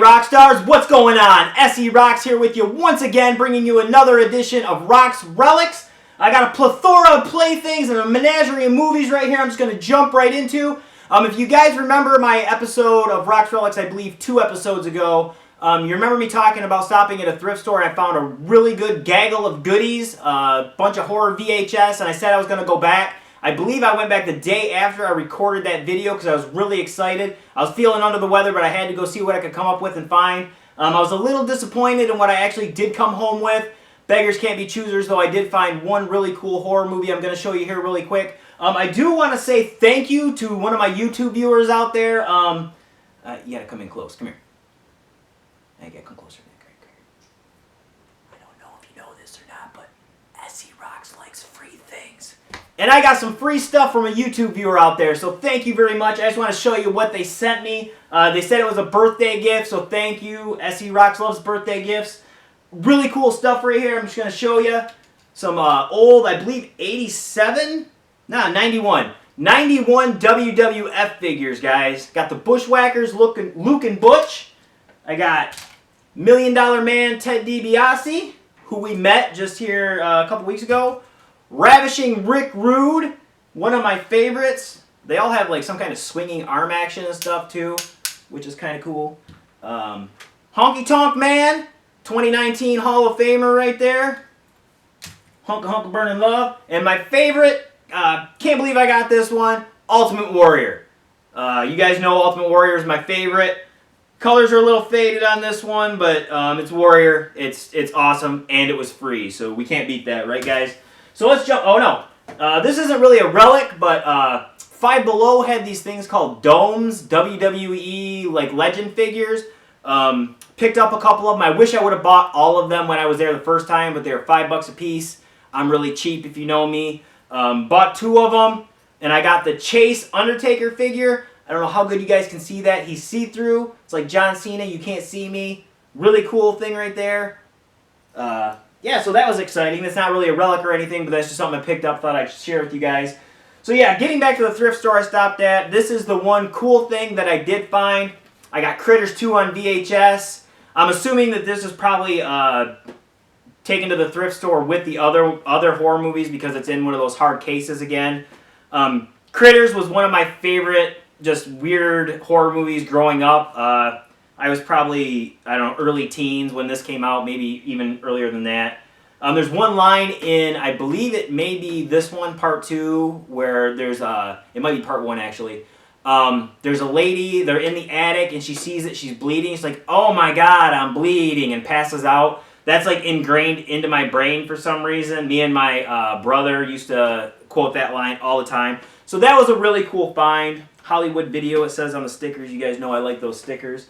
rock stars, what's going on? SE Rocks here with you once again, bringing you another edition of RoxXx Relics. I got a plethora of playthings and a menagerie of movies right here I'm just going to jump right into. If you guys remember my episode of RoxXx Relics, I believe 2 episodes ago, you remember me talking about stopping at a thrift store and I found a really good gaggle of goodies, a bunch of horror VHS, and I said I was going to go back. I believe I went back the day after I recorded that video because I was really excited. I was feeling under the weather, but I had to go see what I could come up with and find. I was a little disappointed in what I actually did come home with. Beggars can't be choosers, though I did find one really cool horror movie I'm going to show you here really quick. I do want to say thank you to one of my YouTube viewers out there. You got to come in close. Come here. I got to come closer. I don't know if you know this or not, but SE Rocks likes free things. And I got some free stuff from a YouTube viewer out there, so thank you very much. I just want to show you what they sent me. They said it was a birthday gift, so thank you. SE Rocks loves birthday gifts. Really cool stuff right here. I'm just going to show you some old, I believe, 91 WWF figures, guys. Got the Bushwhackers, Luke and Butch. I got $1 Million Man Ted DiBiase, who we met just here a couple weeks ago. Ravishing Rick Rude, one of my favorites. They all have like some kind of swinging arm action and stuff too, which is kind of cool. Honky Tonk Man, 2019 Hall of Famer right there. Hunka Burning Love. And my favorite, can't believe I got this one, Ultimate Warrior. You guys know Ultimate Warrior is my favorite. Colors are a little faded on this one, but it's Warrior. It's awesome, and it was free, so we can't beat that, right guys? So let's jump. Oh no, this isn't really a relic, but Five Below had these things called domes, WWE like legend figures. Picked up a couple of them. I wish I would have bought all of them when I was there the first time, but they were $5 a piece. I'm really cheap if you know me. Bought 2 of them, and I got the Chase Undertaker figure. I don't know how good you guys can see that. He's see-through. It's like John Cena. You can't see me. Really cool thing right there. Yeah, so that was exciting. It's not really a relic or anything, but that's just something I picked up. Thought I'd share with you guys. So yeah, getting back to the thrift store I stopped at, this is the one cool thing that I did find. I got Critters 2 on VHS. I'm assuming that this is probably taken to the thrift store with the other horror movies because it's in one of those hard cases again. Critters was one of my favorite just weird horror movies growing up. I was probably, I don't know, early teens when this came out, maybe even earlier than that. There's one line in, I believe it may be this one, part 2, where there's it might be part 1 actually. There's a lady, they're in the attic, and she sees that she's bleeding. She's like, oh my god, I'm bleeding, and passes out. That's like ingrained into my brain for some reason. Me and my brother used to quote that line all the time. So that was a really cool find. Hollywood Video, it says on the stickers. You guys know I like those stickers.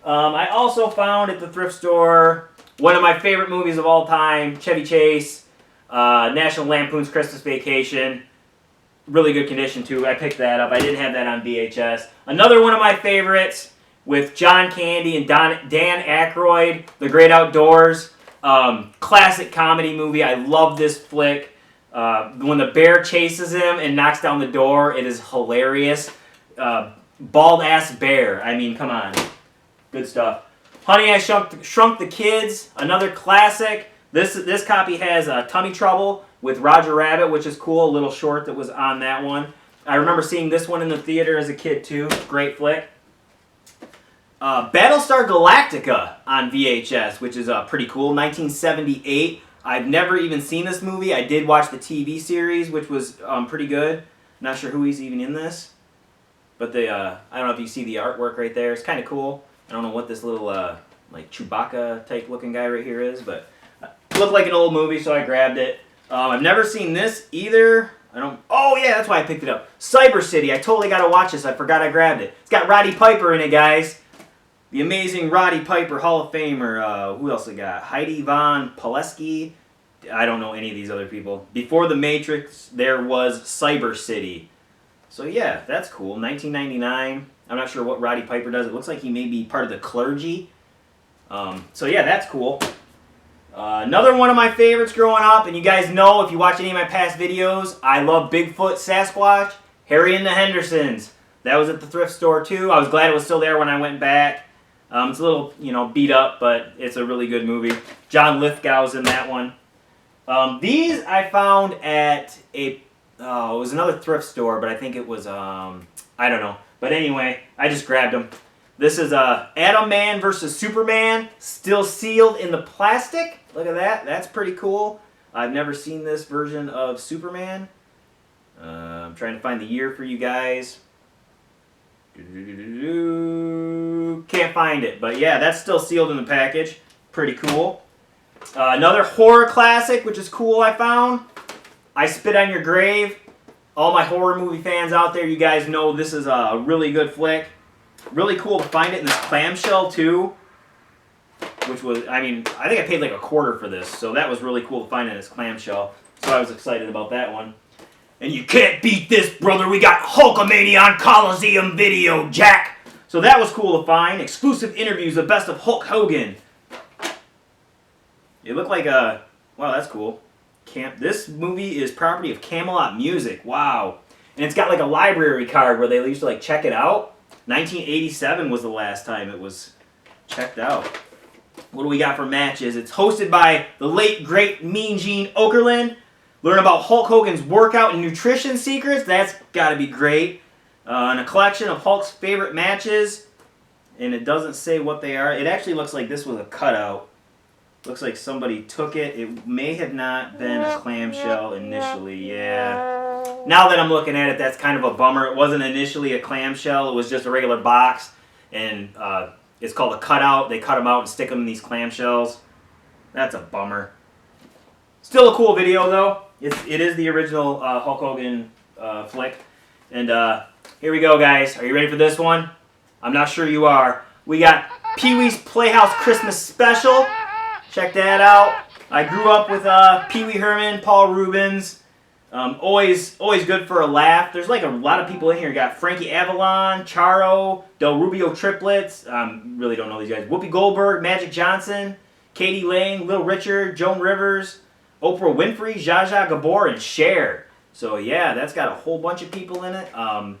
I also found at the thrift store one of my favorite movies of all time, Chevy Chase, National Lampoon's Christmas Vacation. Really good condition too. I picked that up. I didn't have that on VHS. Another one of my favorites with John Candy and Dan Aykroyd, The Great Outdoors. Classic comedy movie. I love this flick. When the bear chases him and knocks down the door, it is hilarious. Bald-ass bear. I mean, come on. Good stuff. Honey, I Shrunk the Kids. Another classic. This copy has Tummy Trouble with Roger Rabbit, which is cool. A little short that was on that one. I remember seeing this one in the theater as a kid, too. Great flick. Battlestar Galactica on VHS, which is pretty cool. 1978. I've never even seen this movie. I did watch the TV series, which was pretty good. Not sure who is even in this. But I don't know if you see the artwork right there. It's kind of cool. I don't know what this little like Chewbacca type looking guy right here is, but it looked like an old movie, so I grabbed it. I've never seen this either. Oh yeah, that's why I picked it up. Cyber City. I totally got to watch this. I forgot I grabbed it. It's got Roddy Piper in it, guys. The amazing Roddy Piper, Hall of Famer. Who else we got? Heidi Von Pulaski. I don't know any of these other people. Before The Matrix, there was Cyber City. So yeah, that's cool. 1999. I'm not sure what Roddy Piper does. It looks like he may be part of the clergy. So yeah, that's cool. Another one of my favorites growing up, and you guys know if you watch any of my past videos, I love Bigfoot, Sasquatch, Harry and the Hendersons. That was at the thrift store too. I was glad it was still there when I went back. It's a little, beat up, but it's a really good movie. John Lithgow's in that one. These I found at it was another thrift store, but I think it was, I don't know. But anyway, I just grabbed them. This is Atom Man versus Superman, still sealed in the plastic. Look at that. That's pretty cool. I've never seen this version of Superman. I'm trying to find the year for you guys. Can't find it, but yeah, that's still sealed in the package. Pretty cool. Another horror classic, which is cool, I found. I Spit on Your Grave. All my horror movie fans out there, you guys know this is a really good flick. Really cool to find it in this clamshell, too. Which was, I think I paid like $1 for this, so that was really cool to find in this clamshell. So I was excited about that one. And you can't beat this, brother. We got Hulkamania on Coliseum Video, Jack. So that was cool to find. Exclusive interviews, the best of Hulk Hogan. It looked like a... Wow, that's cool. This movie is property of Camelot Music. Wow. And it's got like a library card where they used to like check it out. 1987 was the last time it was checked out. What do we got for matches? It's hosted by the late, great Mean Gene Okerlund. Learn about Hulk Hogan's workout and nutrition secrets. That's got to be great. And a collection of Hulk's favorite matches. And it doesn't say what they are. It actually looks like this was a cutout. Looks like somebody took it. It may have not been a clamshell initially. Yeah. Now that I'm looking at it, that's kind of a bummer. It wasn't initially a clamshell. It was just a regular box. And it's called a cutout. They cut them out and stick them in these clamshells. That's a bummer. Still a cool video, though. It is the original Hulk Hogan flick. And here we go, guys. Are you ready for this one? I'm not sure you are. We got Pee-wee's Playhouse Christmas Special. Check that out. I grew up with Pee-wee Herman, Paul Rubens. Always good for a laugh. There's like a lot of people in here. You got Frankie Avalon, Charo, Del Rubio Triplets. Really don't know these guys. Whoopi Goldberg, Magic Johnson, Katie Lang, Little Richard, Joan Rivers, Oprah Winfrey, Zsa Zsa Gabor, and Cher. So yeah, that's got a whole bunch of people in it. I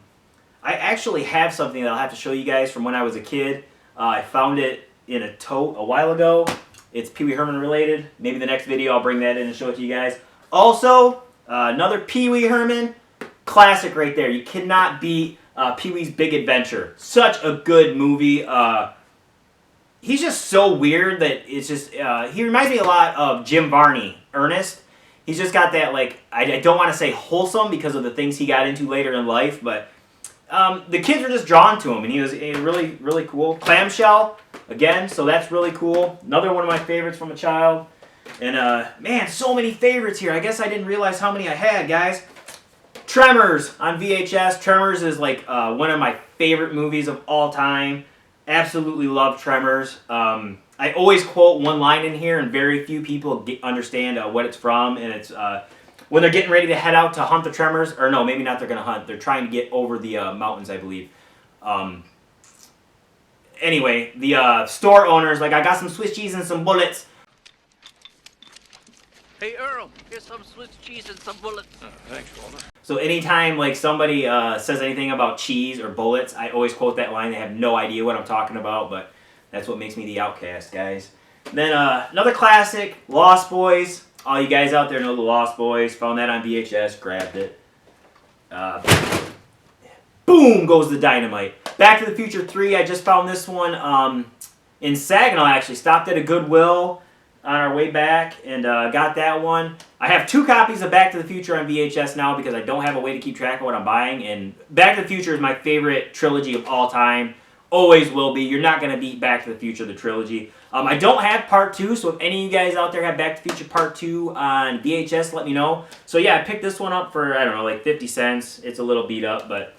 actually have something that I'll have to show you guys from when I was a kid. I found it in a tote a while ago. It's Pee-wee Herman related. Maybe the next video I'll bring that in and show it to you guys. Also, another Pee-wee Herman classic right there. You cannot beat Pee-wee's Big Adventure. Such a good movie. He's just so weird that it's just... he reminds me a lot of Jim Varney, Ernest. He's just got that, like... I don't want to say wholesome because of the things he got into later in life, but... the kids were just drawn to him, and he was really, really cool. Clamshell, again, so that's really cool. Another one of my favorites from a child. And, man, so many favorites here. I guess I didn't realize how many I had, guys. Tremors on VHS. Tremors is, like, one of my favorite movies of all time. Absolutely love Tremors. I always quote one line in here, and very few people understand what it's from, and it's... when they're getting ready to head out to hunt the Tremors, or no, maybe not they're going to hunt. They're trying to get over the mountains, I believe. Anyway, the store owner's like, I got some Swiss cheese and some bullets. Hey, Earl, here's some Swiss cheese and some bullets. Thanks, Walter. So anytime like somebody says anything about cheese or bullets, I always quote that line. They have no idea what I'm talking about, but that's what makes me the outcast, guys. Then another classic, Lost Boys. All you guys out there know the Lost Boys. Found that on VHS, grabbed it. Boom goes the dynamite. Back to the Future 3, I just found this one in Saginaw, actually. Stopped at a Goodwill on our way back and got that one. I have 2 copies of Back to the Future on VHS now because I don't have a way to keep track of what I'm buying. And Back to the Future is my favorite trilogy of all time. Always will be. You're not going to beat Back to the Future, the trilogy. I don't have Part 2, so if any of you guys out there have Back to the Future Part 2 on VHS, let me know. So yeah, I picked this one up for, I don't know, like 50 cents. It's a little beat up, but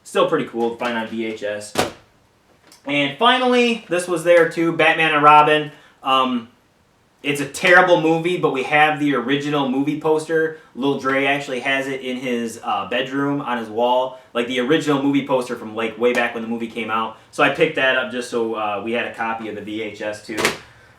still pretty cool to find on VHS. And finally, this was there too, Batman and Robin. It's a terrible movie, but we have the original movie poster. Lil Dre actually has it in his bedroom on his wall, like the original movie poster from like way back when the movie came out. So I picked that up just so we had a copy of the VHS too.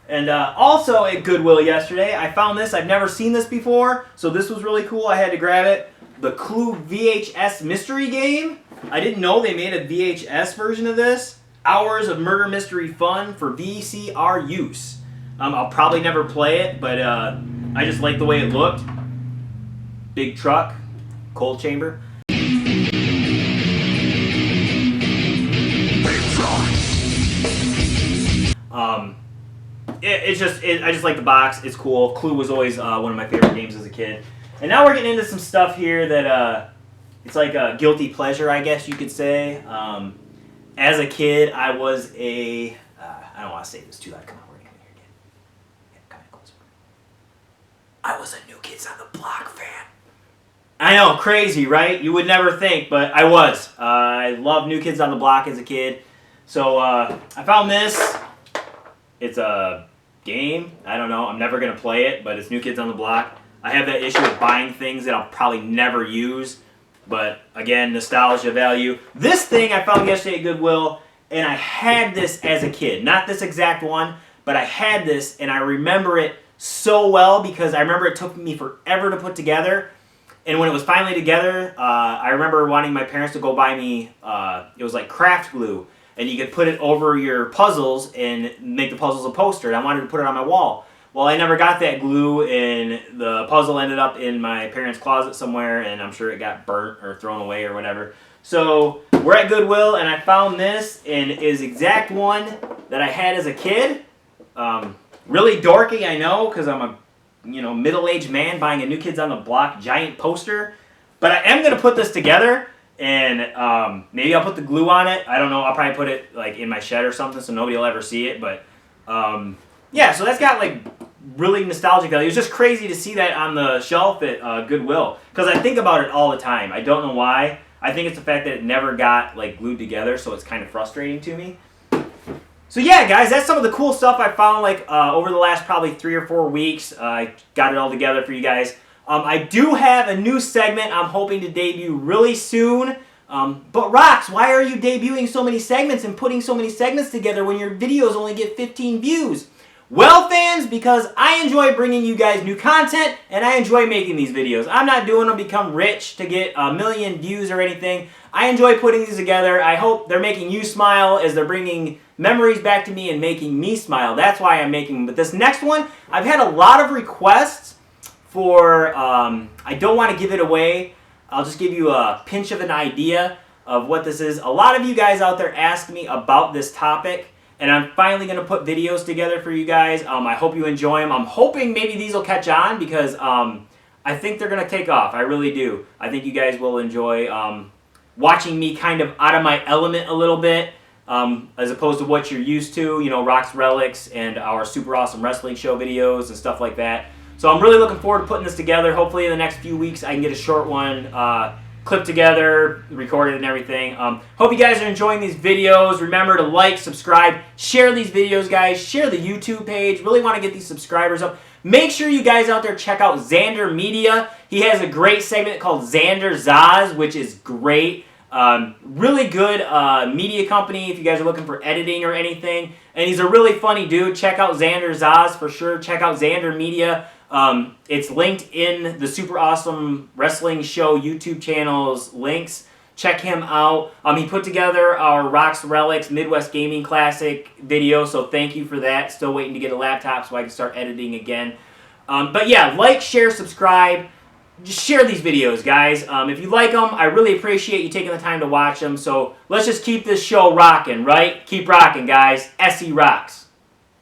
And also at Goodwill yesterday, I found this. I've never seen this before, so this was really cool. I had to grab it. The Clue VHS Mystery Game. I didn't know they made a VHS version of this. Hours of Murder Mystery Fun for VCR use. I'll probably never play it, but I just like the way it looked. Big truck, cold chamber. I just like the box. It's cool. Clue was always one of my favorite games as a kid. And now we're getting into some stuff here that it's like a guilty pleasure, I guess you could say. As a kid, I was I don't want to say this too loud. Come on, we're going to come here again. Yeah, kind of closer. I was a New Kids on the Block fan. I know, crazy, right? You would never think, but I was. I loved New Kids on the Block as a kid. So I found this. It's a game. I don't know. I'm never going to play it, but it's New Kids on the Block. I have that issue of buying things that I'll probably never use. But again, nostalgia value. This thing I found yesterday at Goodwill, and I had this as a kid. Not this exact one, but I had this, and I remember it so well because I remember it took me forever to put together. And when it was finally together, I remember wanting my parents to go buy me, it was like craft glue. And you could put it over your puzzles and make the puzzles a poster. And I wanted to put it on my wall. Well, I never got that glue, and the puzzle ended up in my parents' closet somewhere, and I'm sure it got burnt or thrown away or whatever. So we're at Goodwill, and I found this, and it is the exact one that I had as a kid. Really dorky, I know, because I'm a middle-aged man buying a New Kids on the Block giant poster. But I am going to put this together, and maybe I'll put the glue on it. I don't know. I'll probably put it like in my shed or something so nobody will ever see it. But yeah, so that's got like really nostalgic value. It was just crazy to see that on the shelf at Goodwill because I think about it all the time. I don't know why. I think it's the fact that it never got like glued together, so it's kind of frustrating to me. So yeah, guys, that's some of the cool stuff I found like over the last probably 3 or 4 weeks. I got it all together for you guys. I do have a new segment I'm hoping to debut really soon. But Rox, why are you debuting so many segments and putting so many segments together when your videos only get 15 views? Well, fans, because I enjoy bringing you guys new content and I enjoy making these videos. I'm not doing them to become rich to get a million views or anything. I enjoy putting these together. I hope they're making you smile as they're bringing memories back to me and making me smile. That's why I'm making them. But this next one, I've had a lot of requests for, I don't want to give it away. I'll just give you a pinch of an idea of what this is. A lot of you guys out there asked me about this topic, and I'm finally going to put videos together for you guys. I hope you enjoy them. I'm hoping maybe these will catch on because I think they're going to take off. I really do. I think you guys will enjoy watching me kind of out of my element a little bit as opposed to what you're used to, RoxXx Relics and our Super Awesome Wrestling Show videos and stuff like that. So I'm really looking forward to putting this together. Hopefully in the next few weeks I can get a short one clipped together, recorded and everything. Hope you guys are enjoying these videos. Remember to like, subscribe, share these videos, guys. Share the YouTube page. Really want to get these subscribers up. Make sure you guys out there check out Xander Media. He has a great segment called Xander Zaz, which is great. Really good media company if you guys are looking for editing or anything. And he's a really funny dude. Check out Xander Zaz for sure. Check out Xander Media. It's linked in the Super Awesome Wrestling Show YouTube channel's links. Check him out. He put together our RoxXx Relics Midwest Gaming Classic video, so thank you for that. Still waiting to get a laptop so I can start editing again. But yeah, like, share, subscribe. Just share these videos, guys. If you like them, I really appreciate you taking the time to watch them. So let's just keep this show rocking, right? Keep rocking, guys. SE rocks.